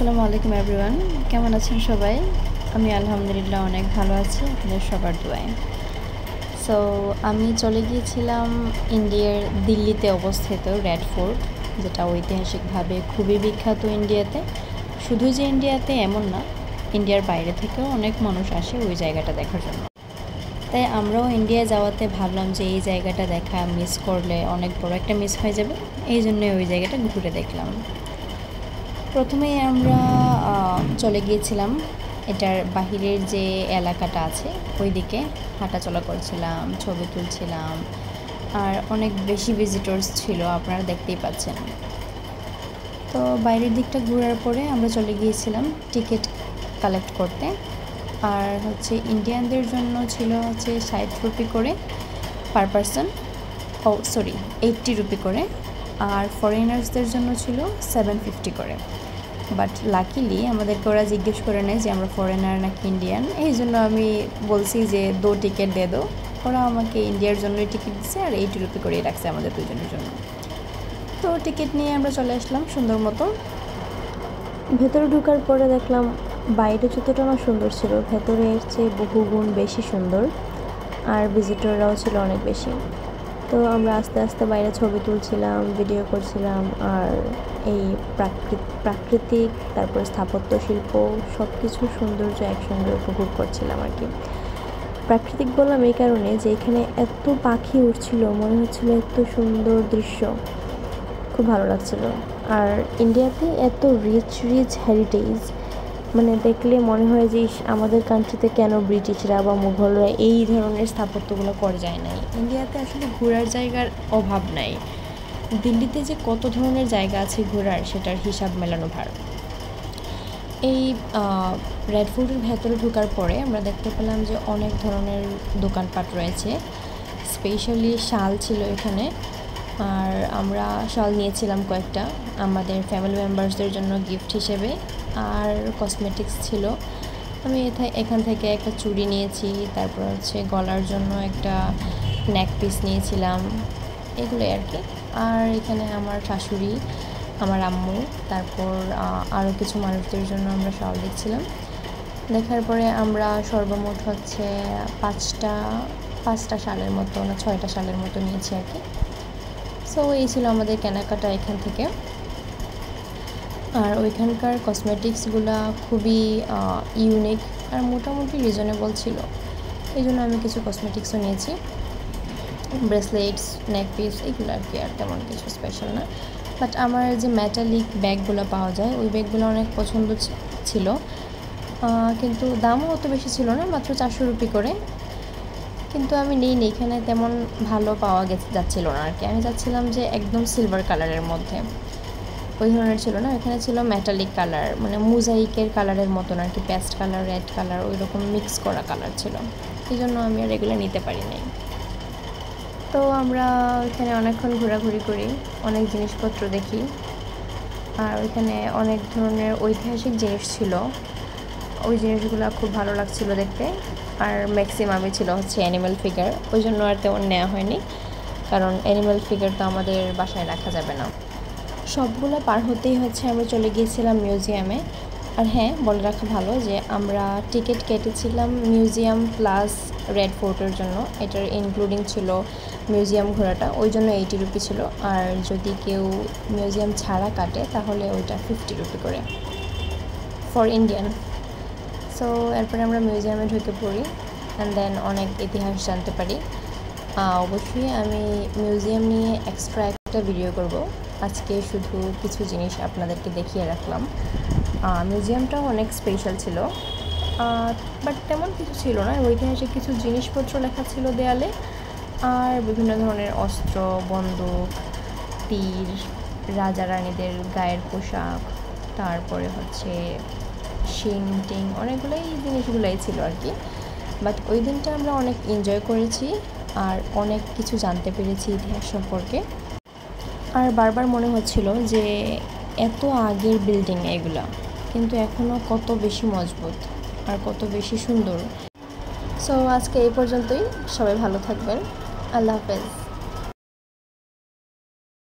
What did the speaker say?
আসসালামু আলাইকুম এভরিওয়ান, কেমন আছেন সবাই? আমি আলহামদুলিল্লাহ অনেক ভালো আছি আপনাদের সবার দোয়ায়। সো আমি চলে গিয়েছিলাম ইন্ডিয়ার দিল্লিতে অবস্থিত রেড ফোর্ট, যেটা ঐতিহাসিকভাবে খুবই বিখ্যাত ইন্ডিয়াতে। শুধু যে ইন্ডিয়াতে এমন না, ইন্ডিয়ার বাইরে থেকেও অনেক মানুষ আসে ওই জায়গাটা দেখার জন্য। তাই আমরাও ইন্ডিয়া যাওয়াতে ভাবলাম যে এই জায়গাটা দেখা মিস করলে অনেক বড় একটা মিস হয়ে যাবে, এই জন্য ওই জায়গাটা ঘুরে দেখলাম। প্রথমেই আমরা চলে গিয়েছিলাম এটার বাহিরের যে এলাকাটা আছে ওই দিকে হাঁটাচলা করছিলাম, ছবি তুলছিলাম, আর অনেক বেশি ভিজিটর্স ছিল, আপনারা দেখতেই পাচ্ছেন। তো বাইরের দিকটা ঘোরার পরে আমরা চলে গিয়েছিলাম টিকিট কালেক্ট করতে। আর ইন্ডিয়ানদের জন্য ছিল 60 রুপি করে পার পারসন, 80 রুপি করে, আর ফরেনার্সদের জন্য ছিল 750 করে। বাট লাকিলি আমাদেরকে ওরা জিজ্ঞেস করে নেয় যে আমরা ফরেনার নাকি ইন্ডিয়ান, এই জন্য আমি বলছি যে 2 টিকিট দিয়ে দো। ওরা আমাকে ইন্ডিয়ার জন্যই টিকিট দিচ্ছে আর 80 রুপি করেই রাখছে আমাদের দুজনের জন্য। তো টিকিট নিয়ে আমরা চলে আসলাম সুন্দর মতো। ভেতরে ঢোকার পরে দেখলাম বাইরে যতটা না সুন্দর ছিল, ভেতরের চেয়ে বহুগুণ বেশি সুন্দর, আর ভিজিটররাও ছিল অনেক বেশি। তো আমরা আস্তে আস্তে বাইরে ছবি তুলছিলাম, ভিডিও করছিলাম, আর এই প্রাকৃতিক তারপর স্থাপত্য শিল্প সব কিছু সৌন্দর্য একসঙ্গে উপভোগ করছিলাম আর কি। প্রাকৃতিক বললাম এই কারণে যে এখানে এত পাখি উঠছিল, মনে হচ্ছিল এত সুন্দর দৃশ্য, খুব ভালো লাগছিল। আর ইন্ডিয়াতে এত রিচ হেরিটেজ, মানে দেখলে মনে হয় যে আমাদের কান্ট্রিতে কেন ব্রিটিশরা বা মুঘলরা এই ধরনের স্থাপত্যগুলো করে যায় নাই। ইন্ডিয়াতে আসলে ঘোরার জায়গার অভাব নাই। দিল্লিতে যে কত ধরনের জায়গা আছে ঘোরার, সেটার হিসাব মেলানো ভার। এই রেড ফোর্টের ভেতরে ঢোকার পরে আমরা দেখতে পেলাম যে অনেক ধরনের দোকানপাট রয়েছে। স্পেশালি শাল ছিল এখানে, আর আমরা শাল নিয়েছিলাম কয়েকটা আমাদের ফ্যামিলি মেম্বার্সদের জন্য গিফট হিসেবে। আর কসমেটিক্স ছিল, আমি এখান থেকে একটা চুড়ি নিয়েছি, তারপর গলার জন্য একটা নেক পিস নিয়েছিলাম, এগুলোই আর কি। আর এখানে আমার শাশুড়ি, আমার আম্মু, তারপর আরও কিছু মানুষদের জন্য আমরা শাল দেখছিলাম। দেখার পরে আমরা সর্বমোট 5টা শালের মতো না 6টা শালের মতো নিয়েছি আর কি। সো এই ছিল আমাদের কেনাকাটা এখান থেকে। আর ওইখানকার কসমেটিক্সগুলো খুবই ইউনিক আর মোটামুটি রিজনেবল ছিল, এই জন্য আমি কিছু কসমেটিক্সও নিয়েছি, ব্রেসলেটস, নেক পিস, এগুলো আর কি, আর তেমন কিছু স্পেশাল না। বাট আমার যে মেটালিক ব্যাগগুলো পাওয়া যায় ওই ব্যাগগুলো অনেক পছন্দ ছিল, কিন্তু দামও অত বেশি ছিল না, মাত্র 400 রুপি করে। কিন্তু আমি নিইনি, এখানে তেমন ভালো পাওয়া যাচ্ছিল না আর কি। আমি চাচ্ছিলাম যে একদম সিলভার কালারের মধ্যে, ওই ধরনের ছিল না, এখানে ছিল মেটালিক কালার, মানে মোজাইকের কালারের মতন আর কি, পেস্ট কালার, রেড কালার, ওই রকম মিক্স করা কালার ছিল, এই জন্য আমি আর এগুলো নিতে পারি নাই। তো আমরা ওইখানে অনেকক্ষণ ঘোরাঘুরি করি, অনেক জিনিসপত্র দেখি, আর ওইখানে অনেক ধরনের ঐতিহাসিক জিনিস ছিল, ওই জিনিসগুলো খুব ভালো লাগছিল দেখতে। আর ম্যাক্সিমামই ছিল অ্যানিম্যাল ফিগার, ওই জন্য আর তেমন নেওয়া হয়নি, কারণ অ্যানিম্যাল ফিগার তো আমাদের বাসায় রাখা যাবে না। সবগুলো পার হতেই আমরা চলে গিয়েছিলাম মিউজিয়ামে। আর হ্যাঁ, বলে রাখা ভালো যে আমরা টিকিট কেটেছিলাম মিউজিয়াম প্লাস রেড ফোর্টের জন্য, এটার ইনক্লুডিং ছিল মিউজিয়াম ঘোরাটা, ওই জন্য 80 রুপি ছিল। আর যদি কেউ মিউজিয়াম ছাড়া কাটে তাহলে ওইটা 50 রুপি করে ফর ইন্ডিয়ান। সো এরপরে আমরা মিউজিয়ামে ঢুকে পড়ি, অ্যান্ড দেন অনেক ইতিহাস জানতে পারি। অবশ্যই আমি মিউজিয়াম নিয়ে এক্সট্রা একটা ভিডিও করব, আজকে শুধু কিছু জিনিস আপনাদেরকে দেখিয়ে রাখলাম। মিউজিয়ামটাও অনেক স্পেশাল ছিল, বাট তেমন কিছু ছিল না, ঐতিহাসিক কিছু জিনিসপত্র লেখা ছিল দেয়ালে, আর বিভিন্ন ধরনের অস্ত্র, বন্দুক, তীর, রাজা রানীদের গায়ের পোশাক, তারপরে শিং টিং, অনেকগুলোই জিনিসগুলোই ছিল আর কি। বাট ওই দিনটা আমরা অনেক এনজয় করেছি আর অনেক কিছু জানতে পেরেছি ইতিহাস সম্পর্কে। আর বারবার মনে হচ্ছিল যে এত আগের বিল্ডিং এগুলা, কিন্তু এখনও কত বেশি মজবুত আর কত বেশি সুন্দর। সো আজকে এই পর্যন্তই, সবাই ভালো থাকবেন, আল্লাহ হাফেজ।